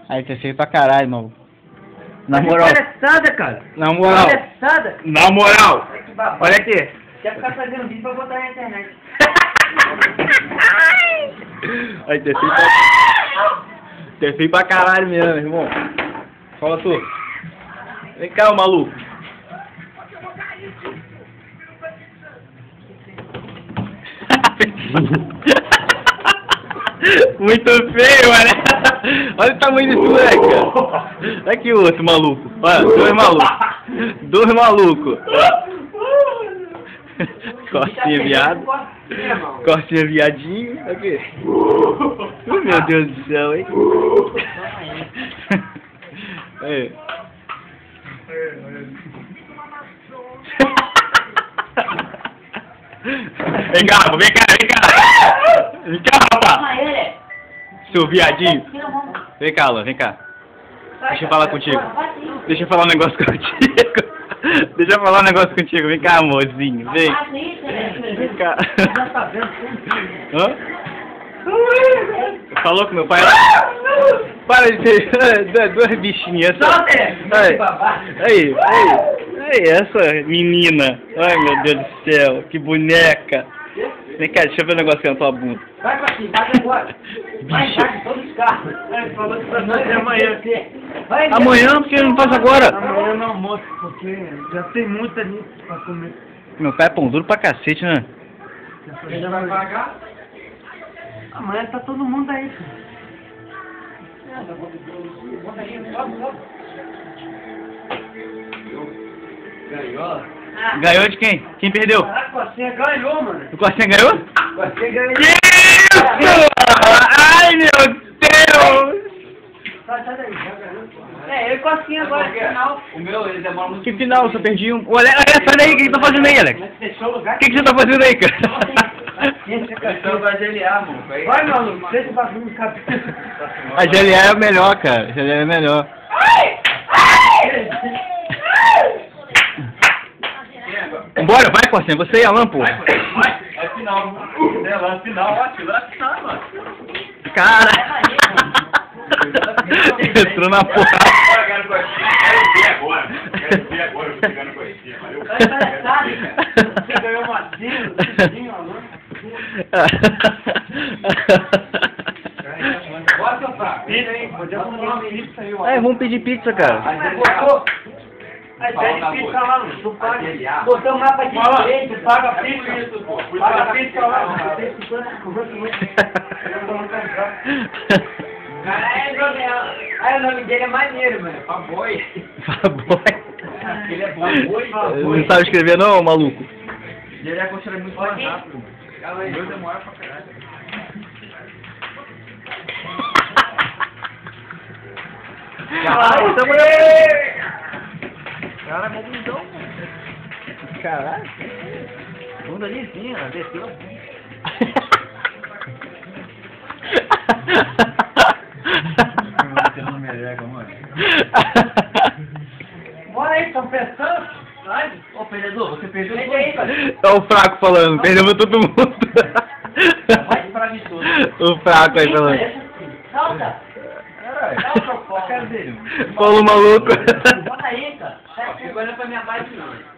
Aí, você feio pra caralho, mano. Na moral. Palhaçada, cara. Na moral. Palhaçada. Na moral. Olha aqui. Quer ficar fazendo vídeo pra botar na internet. Aí, você feio pra caralho mesmo, irmão. Fala tu. Vem cá, ô maluco. Muito feio, mano. Olha o tamanho desse moleque, cara. Olha aqui o outro maluco. Olha, dois malucos. Dois malucos. Cortinha viado. Cortinha viadinho. Aqui. Meu Deus do céu, hein? Aí. Vem cá, vem cá, vem cá. Vem cá, rapaz. Seu viadinho. Vem cá, Alan, vem cá. Deixa eu falar contigo. Deixa eu falar um negócio contigo. Deixa eu falar um negócio contigo. Vem cá, amorzinho. Vem. Vem cá. Hã? Falou com meu pai? Para de ser duas bichinhas. Aí, essa menina. Ai, meu Deus do céu, que boneca. Vem cá, deixa eu ver um negócio na tua bunda. Vai pra cima, vai agora. Vai, todos os carros. Falou que pra nós é amanhã. Amanhã, porque não faz agora? Amanhã no almoço, porque já tem muita gente pra comer. Meu pai é pão duro pra cacete, né? Você já vai pagar? Amanhã tá todo mundo aí. Ganhou? Ganhou de quem? Quem perdeu? A Cocinha ganhou, mano. O Cocinha ganhou? Cocinha ganhou. Isso! Ai, meu Deus! Sai daí, já ganhou. Eu e Cocinha agora, final. O meu, ele demora muito. Que final? Eu só perdi um. Ô, Alex, sai daí, o que você tá fazendo aí, Alex? O que você tá fazendo aí, cara? Então vai gelear, mano. Vai, maluco, deixa o bagulho no cabelo. A GLA é o melhor, cara. A GLA é o melhor. Bora, vai, Cocinha. Você e Alan, pô. Vai, é final. É lá, final, ótimo. É final, mano. Cara. Entrou na porra. Quero ver agora. Quero ver agora. Eu tô pegando coisinha. Valeu. Você ganhou uma zinho, Alan. Bota pra pizza, hein? Podemos comprar uma pizza aí, ó. Vamos pedir pizza, cara. Aí pede pizza lá, tu paga. Botou um mapa de direito, paga a pizza. Paga a pizza lá. Aí o nome dele é maneiro, mano. Faboy. Faboy. Ele é bom. Não sabe escrever não, maluco? Ele é construído muito mais rápido. O meu demora pra caralho. Caralho, tamo aí! Cara, é bom bundão, mano. Caralho. Bunda lisinha, desceu. Bora aí, estão pensando? Vai. Ô, perdedor, você perdeu tudo. É o fraco falando, perdemos todo mundo. Vai pra mim tudo. O fraco aí falando. Salta. Caralho, a cara dele. Paulo maluco. Bora aí, cara. Ficou olhando pra minha base, não.